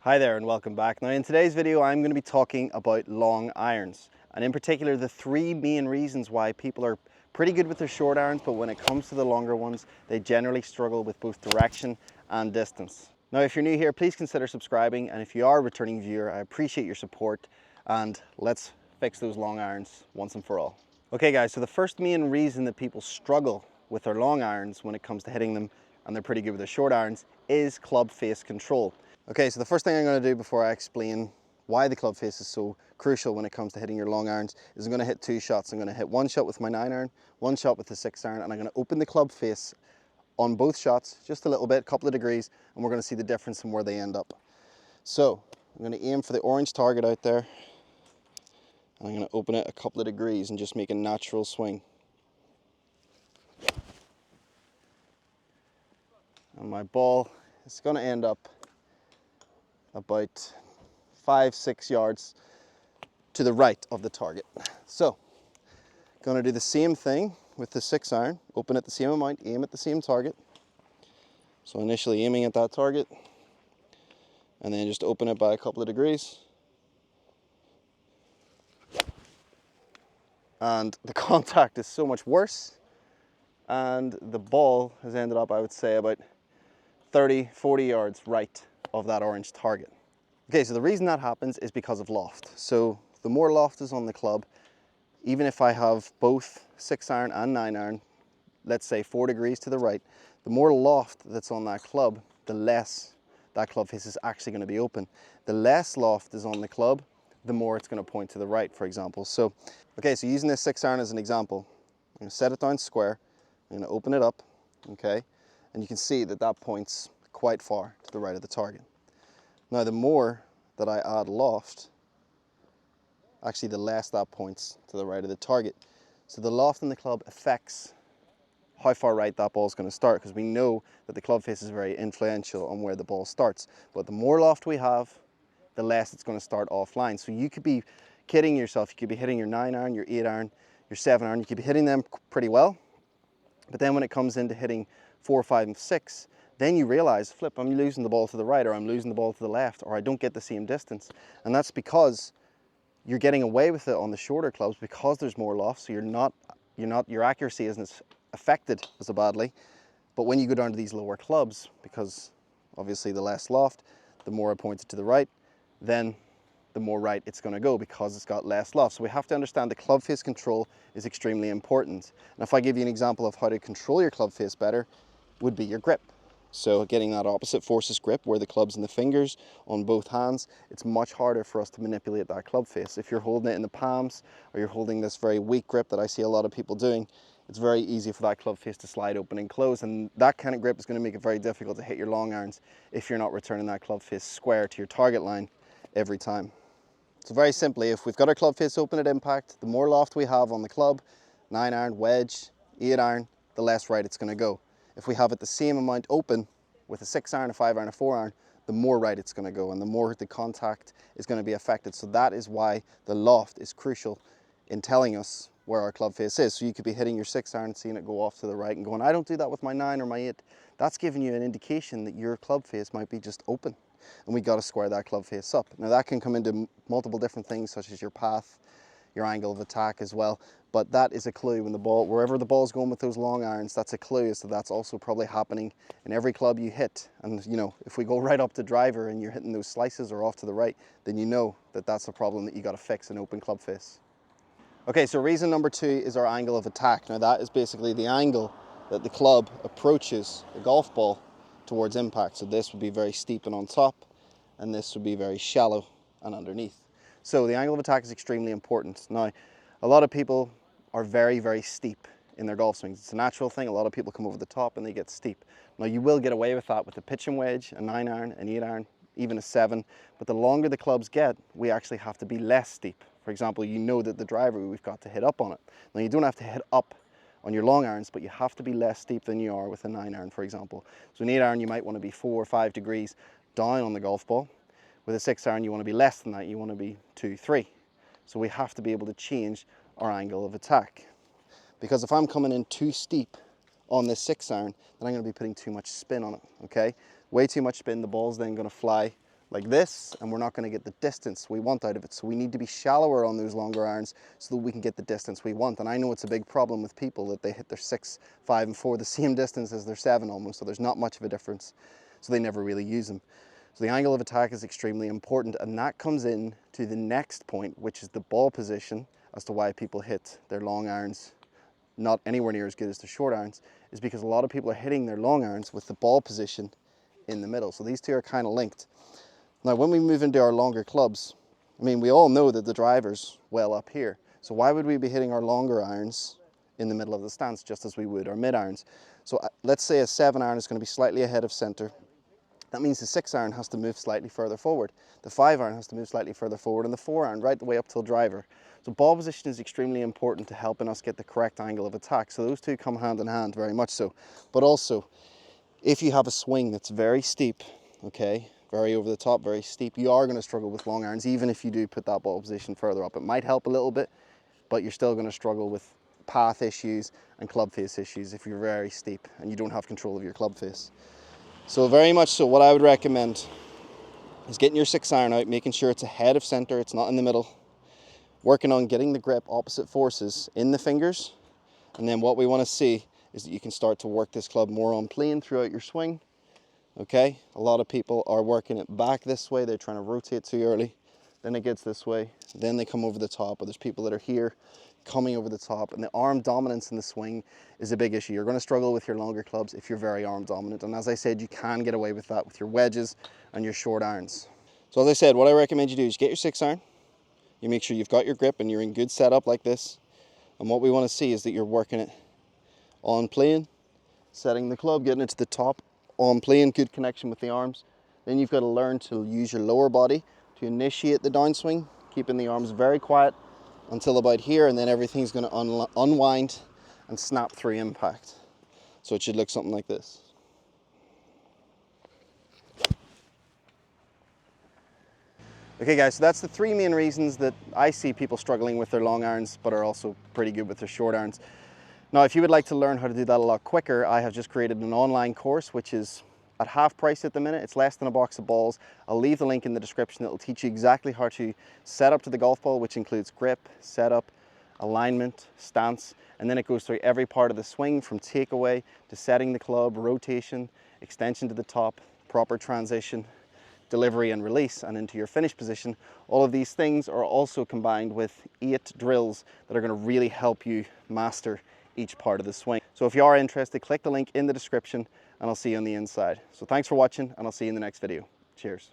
Hi there and welcome back. Now in today's video I'm going to be talking about long irons, and in particular the three main reasons why people are pretty good with their short irons, but when it comes to the longer ones they generally struggle with both direction and distance. Now if you're new here, please consider subscribing, and if you are a returning viewer, I appreciate your support, and let's fix those long irons once and for all. Okay guys, so the first main reason that people struggle with their long irons when it comes to hitting them, and they're pretty good with their short irons, is club face control. Okay, so the first thing I'm going to do before I explain why the club face is so crucial when it comes to hitting your long irons is I'm going to hit two shots. I'm going to hit one shot with my 9-iron, one shot with the 6-iron, and I'm going to open the club face on both shots just a little bit, a couple of degrees, and we're going to see the difference in where they end up. So I'm going to aim for the orange target out there, and I'm going to open it a couple of degrees and just make a natural swing. And my ball is going to end up about 5-6 yards to the right of the target. So, going to do the same thing with the 6-iron, open at the same amount, aim at the same target. So initially aiming at that target, and then just open it by a couple of degrees. And the contact is so much worse, and the ball has ended up, I would say, about 30-40 yards right of that orange target. Okay, so the reason that happens is because of loft. So the more loft is on the club, even if I have both 6-iron and 9-iron, let's say 4 degrees to the right, the more loft that's on that club, the less that club face is actually going to be open. The less loft is on the club, the more it's going to point to the right, for example. So, okay, so using this 6-iron as an example, I'm going to set it down square, I'm going to open it up, okay, and you can see that that points quite far to the right of the target. Now the more that I add loft, actually the less that points to the right of the target. So the loft in the club affects how far right that ball is going to start, because we know that the club face is very influential on where the ball starts. But the more loft we have, the less it's going to start offline. So you could be kidding yourself, you could be hitting your 9-iron, your 8-iron, your 7-iron, you could be hitting them pretty well, but then when it comes into hitting 4, 5, and 6, then you realize, flip, I'm losing the ball to the right, or I'm losing the ball to the left, or I don't get the same distance. And that's because you're getting away with it on the shorter clubs because there's more loft, so your accuracy isn't as affected as badly. But when you go down to these lower clubs, because obviously the less loft, the more I point it to the right, then the more right it's going to go because it's got less loft. So we have to understand the club face control is extremely important. And if I give you an example of how to control your club face better, would be your grip. So getting that opposite forces grip where the club's in the fingers on both hands, it's much harder for us to manipulate that club face. If you're holding it in the palms, or you're holding this very weak grip that I see a lot of people doing, it's very easy for that club face to slide open and close, and that kind of grip is going to make it very difficult to hit your long irons if you're not returning that club face square to your target line every time. So very simply, if we've got our club face open at impact, the more loft we have on the club, 9-iron, wedge, 8-iron, the less right it's going to go. If we have it the same amount open with a 6-iron, a 5-iron, a 4-iron, the more right it's going to go and the more the contact is going to be affected. So that is why the loft is crucial in telling us where our club face is. So you could be hitting your 6-iron, seeing it go off to the right and going, I don't do that with my 9 or my 8. That's giving you an indication that your club face might be just open, and we got to square that club face up. Now that can come into multiple different things, such as your path, your angle of attack as well, but that is a clue when the ball, wherever the ball's going with those long irons, that's a clue. So that's also probably happening in every club you hit. And you know, if we go right up to driver and you're hitting those slices or off to the right, then you know that that's a problem that you got to fix in open club face. Okay, so reason number 2 is our angle of attack. Now that is basically the angle that the club approaches the golf ball towards impact. So this would be very steep and on top, and this would be very shallow and underneath. So the angle of attack is extremely important. Now, a lot of people are very, very steep in their golf swings. It's a natural thing. A lot of people come over the top and they get steep. Now you will get away with that with a pitching wedge, a 9-iron, an 8-iron, even a 7, but the longer the clubs get, we actually have to be less steep. For example, you know that the driver, we've got to hit up on it. Now you don't have to hit up on your long irons, but you have to be less steep than you are with a 9-iron, for example. So an 8-iron, you might want to be 4 or 5 degrees down on the golf ball. With a 6-iron, you want to be less than that. You want to be 2, 3. So we have to be able to change our angle of attack. Because if I'm coming in too steep on this 6-iron, then I'm going to be putting too much spin on it, okay? Way too much spin, the ball's then going to fly like this, and we're not going to get the distance we want out of it. So we need to be shallower on those longer irons so that we can get the distance we want. And I know it's a big problem with people that they hit their 6, 5 and 4 the same distance as their 7 almost, so there's not much of a difference, so they never really use them. So the angle of attack is extremely important, and that comes in to the next point, which is the ball position, as to why people hit their long irons not anywhere near as good as the short irons, is because a lot of people are hitting their long irons with the ball position in the middle. So these two are kind of linked. Now, when we move into our longer clubs, I mean, we all know that the driver's well up here. So why would we be hitting our longer irons in the middle of the stance just as we would our mid irons? So let's say a 7 iron is going to be slightly ahead of center. That means the 6 iron has to move slightly further forward. The 5 iron has to move slightly further forward, and the 4 iron right the way up till driver. So ball position is extremely important to helping us get the correct angle of attack. So those two come hand in hand, very much so. But also, if you have a swing that's very steep, okay, very over the top, very steep, you are going to struggle with long irons, even if you do put that ball position further up. It might help a little bit, but you're still going to struggle with path issues and club face issues if you're very steep and you don't have control of your club face. So very much so, what I would recommend is getting your 6 iron out, making sure it's ahead of center, it's not in the middle, working on getting the grip opposite forces in the fingers, and then what we want to see is that you can start to work this club more on plane throughout your swing. Okay, a lot of people are working it back this way, they're trying to rotate too early, then it gets this way, then they come over the top, or there's people that are here coming over the top, and the arm dominance in the swing is a big issue. You're going to struggle with your longer clubs if you're very arm dominant, and as I said, you can get away with that with your wedges and your short irons. So as I said, what I recommend you do is get your 6 iron, you make sure you've got your grip and you're in good setup like this, and what we want to see is that you're working it on plane, setting the club, getting it to the top, on plane, good connection with the arms. Then you've got to learn to use your lower body to initiate the downswing, keeping the arms very quiet until about here, and then everything's going to unwind and snap through impact. So it should look something like this. Okay guys, so that's the 3 main reasons that I see people struggling with their long irons but are also pretty good with their short irons. Now, if you would like to learn how to do that a lot quicker, I have just created an online course which is at half price at the minute. It's less than a box of balls. I'll leave the link in the description. It'll teach you exactly how to set up to the golf ball, which includes grip, setup, alignment, stance, and then it goes through every part of the swing from takeaway to setting the club, rotation, extension to the top, proper transition, delivery and release, and into your finish position. All of these things are also combined with 8 drills that are going to really help you master each part of the swing. So if you are interested, click the link in the description and I'll see you on the inside. So thanks for watching, and I'll see you in the next video. Cheers.